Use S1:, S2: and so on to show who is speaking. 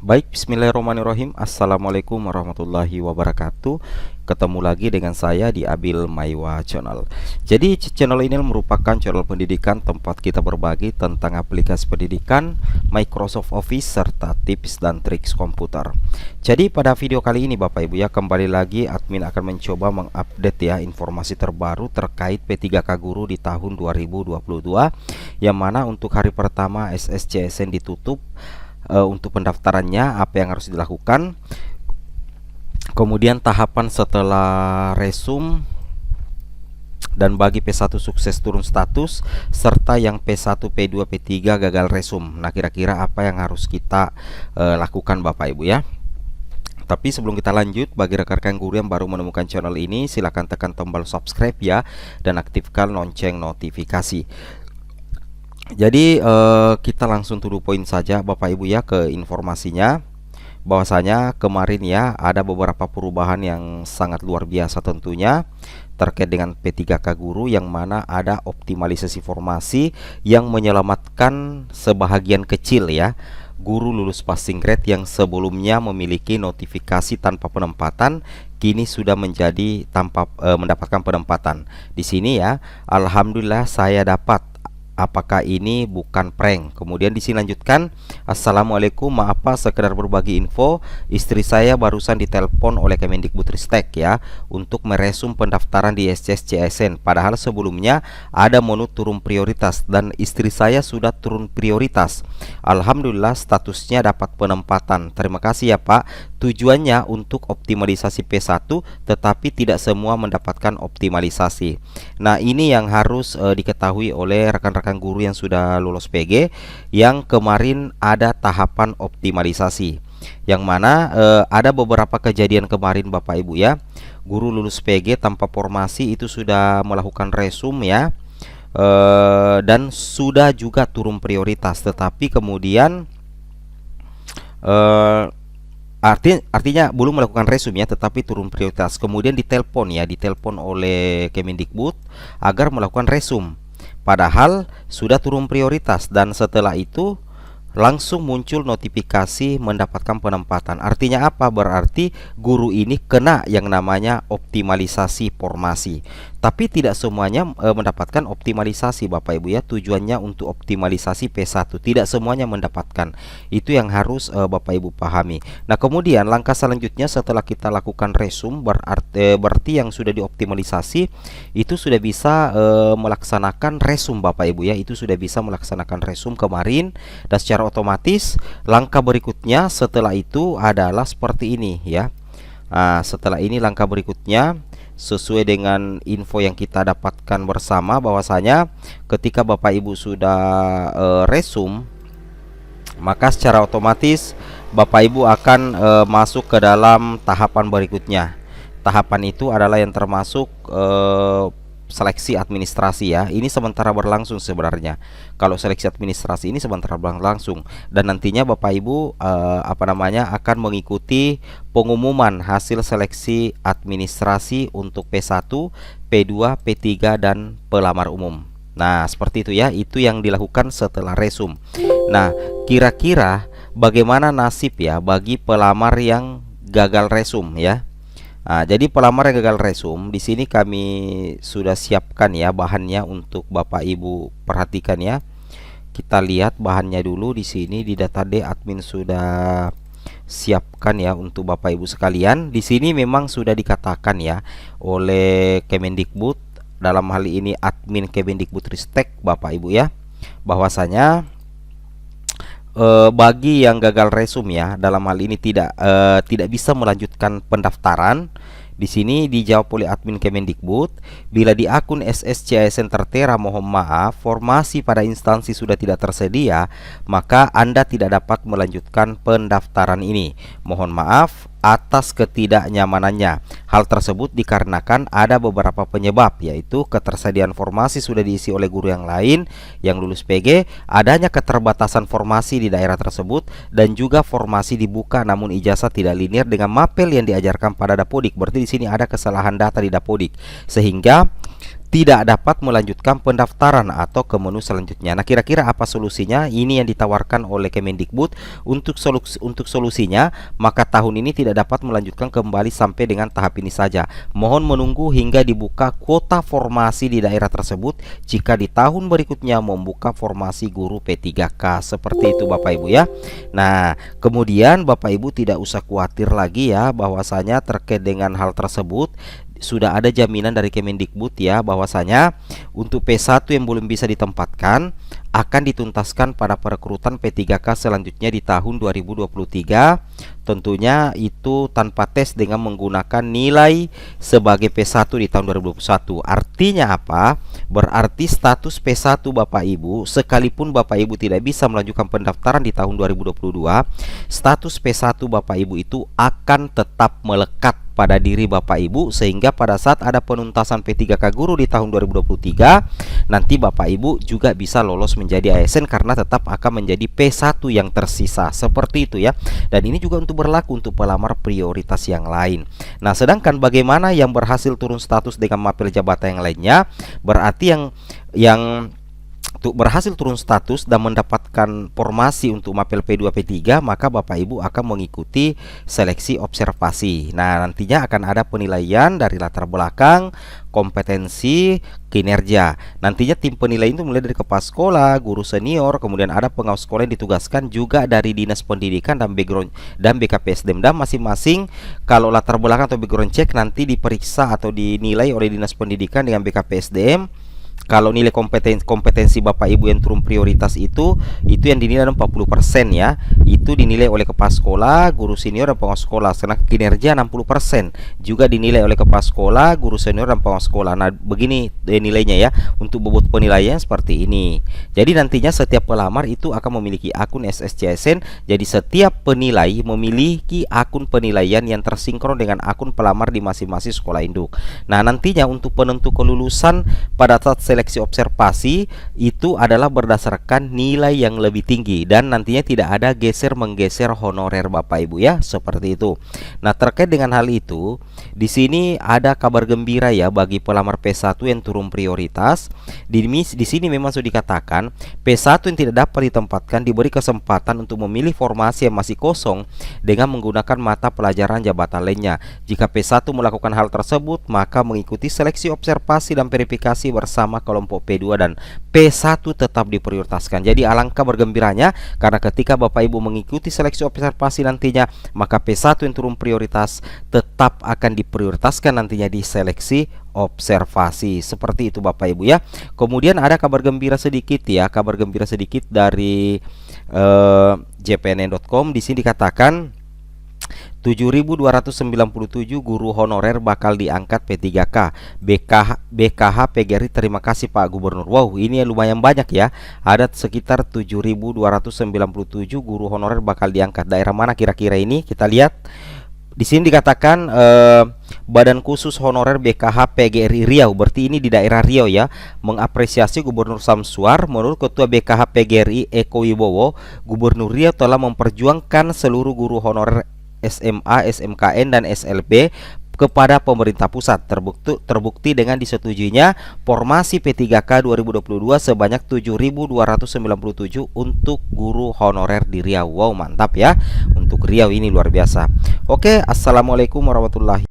S1: Baik, bismillahirrahmanirrahim. Assalamualaikum warahmatullahi wabarakatuh. Ketemu lagi dengan saya di Abil Maiwa Channel. Jadi channel ini merupakan channel pendidikan tempat kita berbagi tentang aplikasi pendidikan, Microsoft Office, serta tips dan trik komputer. Jadi pada video kali ini Bapak Ibu ya, kembali lagi admin akan mencoba mengupdate ya informasi terbaru terkait P3K Guru di tahun 2022, yang mana untuk hari pertama SSCSN ditutup. Untuk pendaftarannya apa yang harus dilakukan, kemudian tahapan setelah resume, dan bagi P1 sukses turun status, serta yang P1, P2, P3 gagal resume. Nah, kira-kira apa yang harus kita lakukan Bapak Ibu ya. Tapi sebelum kita lanjut, bagi rekan-rekan guru yang baru menemukan channel ini, silahkan tekan tombol subscribe ya, dan aktifkan lonceng notifikasi. Jadi kita langsung to the point saja Bapak Ibu ya ke informasinya. Bahwasanya kemarin ya ada beberapa perubahan yang sangat luar biasa tentunya terkait dengan P3K Guru, yang mana ada optimalisasi formasi yang menyelamatkan sebahagian kecil ya guru lulus passing grade yang sebelumnya memiliki notifikasi tanpa penempatan, kini sudah menjadi mendapatkan penempatan. Di sini ya, alhamdulillah saya dapat. Apakah ini bukan prank? Kemudian di sini lanjutkan, Assalamualaikum, maaf Pak, sekedar berbagi info, istri saya barusan ditelepon oleh Kemendikbudristek ya untuk meresum pendaftaran di SSCSN. Padahal sebelumnya ada menu turun prioritas dan istri saya sudah turun prioritas. Alhamdulillah statusnya dapat penempatan. Terima kasih ya Pak. Tujuannya untuk optimalisasi P1, tetapi tidak semua mendapatkan optimalisasi. Nah, ini yang harus diketahui oleh rekan-rekan guru yang sudah lulus PG, yang kemarin ada tahapan optimalisasi, yang mana ada beberapa kejadian kemarin Bapak Ibu ya. Guru lulus PG tanpa formasi itu sudah melakukan resume ya, dan sudah juga turun prioritas, tetapi kemudian artinya belum melakukan resume ya, tetapi turun prioritas. Kemudian ditelepon oleh Kemendikbud agar melakukan resume, padahal sudah turun prioritas, dan setelah itu langsung muncul notifikasi mendapatkan penempatan. Artinya apa? Berarti guru ini kena yang namanya optimalisasi formasi. Tapi tidak semuanya mendapatkan optimalisasi Bapak Ibu ya. Tujuannya untuk optimalisasi P1, tidak semuanya mendapatkan. Itu yang harus Bapak Ibu pahami. Nah, kemudian langkah selanjutnya setelah kita lakukan resume, berarti yang sudah dioptimalisasi itu sudah bisa melaksanakan resume Bapak Ibu ya. Itu sudah bisa melaksanakan resume kemarin, dan secara otomatis langkah berikutnya setelah itu adalah seperti ini ya. Nah, setelah ini langkah berikutnya sesuai dengan info yang kita dapatkan bersama, bahwasanya ketika Bapak Ibu sudah resume, maka secara otomatis Bapak Ibu akan masuk ke dalam tahapan berikutnya. Tahapan itu adalah yang termasuk seleksi administrasi ya. Ini sementara berlangsung sebenarnya. Kalau seleksi administrasi ini sementara berlangsung, dan nantinya Bapak Ibu akan mengikuti pengumuman hasil seleksi administrasi untuk P1, P2, P3 dan pelamar umum. Nah, seperti itu ya. Itu yang dilakukan setelah resume. Nah, kira-kira bagaimana nasib ya bagi pelamar yang gagal resume ya? Nah, jadi pelamar yang gagal resume, di sini kami sudah siapkan ya bahannya untuk Bapak Ibu perhatikan ya. Kita lihat bahannya dulu di sini di data D, admin sudah siapkan ya untuk Bapak Ibu sekalian. Di sini memang sudah dikatakan ya oleh Kemendikbud, dalam hal ini admin Kemendikbudristek Bapak Ibu ya, bahwasanya bagi yang gagal resume ya, dalam hal ini tidak bisa melanjutkan pendaftaran. Di sini dijawab oleh admin Kemendikbud, bila di akun SSCSN tertera mohon maaf, formasi pada instansi sudah tidak tersedia, maka Anda tidak dapat melanjutkan pendaftaran ini. Mohon maaf atas ketidaknyamanannya. Hal tersebut dikarenakan ada beberapa penyebab, yaitu ketersediaan formasi sudah diisi oleh guru yang lain yang lulus PG, adanya keterbatasan formasi di daerah tersebut, dan juga formasi dibuka namun ijazah tidak linear dengan mapel yang diajarkan pada Dapodik. Berarti di sini ada kesalahan data di Dapodik, sehingga tidak dapat melanjutkan pendaftaran atau ke menu selanjutnya. Nah, kira-kira apa solusinya? Ini yang ditawarkan oleh Kemendikbud. Untuk solusinya, maka tahun ini tidak dapat melanjutkan kembali sampai dengan tahap ini saja. Mohon menunggu hingga dibuka kuota formasi di daerah tersebut jika di tahun berikutnya membuka formasi guru P3K. Seperti itu Bapak Ibu ya. Nah, kemudian Bapak Ibu tidak usah khawatir lagi ya, bahwasanya terkait dengan hal tersebut sudah ada jaminan dari Kemendikbud ya, bahwasanya untuk P1 yang belum bisa ditempatkan akan dituntaskan pada perekrutan P3K selanjutnya di tahun 2023. Tentunya itu tanpa tes dengan menggunakan nilai sebagai P1 di tahun 2021. Artinya apa? Berarti status P1 Bapak Ibu, sekalipun Bapak Ibu tidak bisa melanjutkan pendaftaran di tahun 2022, status P1 Bapak Ibu itu akan tetap melekat pada diri Bapak Ibu, sehingga pada saat ada penuntasan P3K guru di tahun 2023 nanti Bapak Ibu juga bisa lolos menjadi ASN karena tetap akan menjadi P1 yang tersisa. Seperti itu ya. Dan ini juga untuk berlaku untuk pelamar prioritas yang lain. Nah, sedangkan bagaimana yang berhasil turun status dengan mapel jabatan yang lainnya? Berarti yang untuk berhasil turun status dan mendapatkan formasi untuk mapel P2 P3, maka Bapak Ibu akan mengikuti seleksi observasi. Nah, nantinya akan ada penilaian dari latar belakang, kompetensi, kinerja. Nantinya tim penilai itu mulai dari kepala sekolah, guru senior, kemudian ada pengawas sekolah yang ditugaskan juga dari Dinas Pendidikan dan background dan BKPSDM, dan masing-masing kalau latar belakang atau background check nanti diperiksa atau dinilai oleh Dinas Pendidikan dengan BKPSDM. Kalau nilai kompetensi Bapak Ibu yang turun prioritas itu yang dinilai 40% ya. Itu dinilai oleh kepala sekolah, guru senior dan pengawas sekolah. Sedangkan kinerja 60% juga dinilai oleh kepala sekolah, guru senior dan pengawas sekolah. Nah, begini nilainya ya. Untuk bobot penilaian seperti ini. Jadi nantinya setiap pelamar itu akan memiliki akun SSCSN. Jadi setiap penilai memiliki akun penilaian yang tersinkron dengan akun pelamar di masing-masing sekolah induk. Nah, nantinya untuk penentu kelulusan pada saat seleksi observasi itu adalah berdasarkan nilai yang lebih tinggi, dan nantinya tidak ada geser-menggeser honorer Bapak Ibu ya, seperti itu. Nah, terkait dengan hal itu, di sini ada kabar gembira ya bagi pelamar P1 yang turun prioritas. Di sini memang sudah dikatakan P1 yang tidak dapat ditempatkan diberi kesempatan untuk memilih formasi yang masih kosong dengan menggunakan mata pelajaran jabatan lainnya. Jika P1 melakukan hal tersebut, maka mengikuti seleksi observasi dan verifikasi bersama kelompok P2 dan P1 tetap diprioritaskan. Jadi alangkah bergembiranya karena ketika Bapak Ibu mengikuti seleksi observasi nantinya, maka P1 yang turun prioritas tetap akan diprioritaskan nantinya di seleksi observasi. Seperti itu Bapak Ibu ya. Kemudian ada kabar gembira sedikit ya, kabar gembira sedikit dari jpnn.com. Di sini dikatakan 7.297 guru honorer bakal diangkat P3K. BKH PGRI terima kasih Pak Gubernur. Wow, ini lumayan banyak ya. Ada sekitar 7.297 guru honorer bakal diangkat. Daerah mana kira-kira ini? Kita lihat. Di sini dikatakan Badan Khusus Honorer BKH PGRI Riau, berarti ini di daerah Riau ya, mengapresiasi Gubernur Samsuar. Menurut Ketua BKH PGRI Eko Wibowo, Gubernur Riau telah memperjuangkan seluruh guru honorer SMA, SMKN, dan SLB kepada pemerintah pusat. Terbukti dengan disetujuinya formasi P3K 2022 sebanyak 7.297 untuk guru honorer di Riau. Wow, mantap ya. Untuk Riau ini luar biasa. Oke, assalamualaikum warahmatullahi